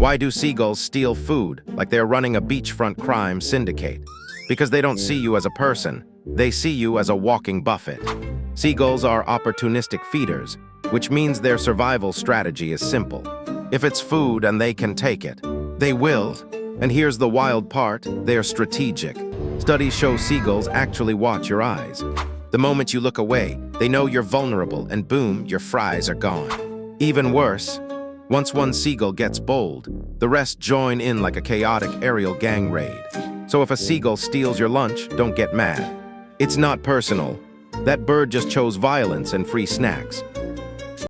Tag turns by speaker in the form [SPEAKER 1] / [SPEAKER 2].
[SPEAKER 1] Why do seagulls steal food like they're running a beachfront crime syndicate? Because they don't see you as a person, they see you as a walking buffet. Seagulls are opportunistic feeders, which means their survival strategy is simple. If it's food and they can take it, they will. And here's the wild part, they're strategic. Studies show seagulls actually watch your eyes. The moment you look away, they know you're vulnerable and boom, your fries are gone. Even worse, once one seagull gets bold, the rest join in like a chaotic aerial gang raid. So if a seagull steals your lunch, don't get mad. It's not personal. That bird just chose violence and free snacks.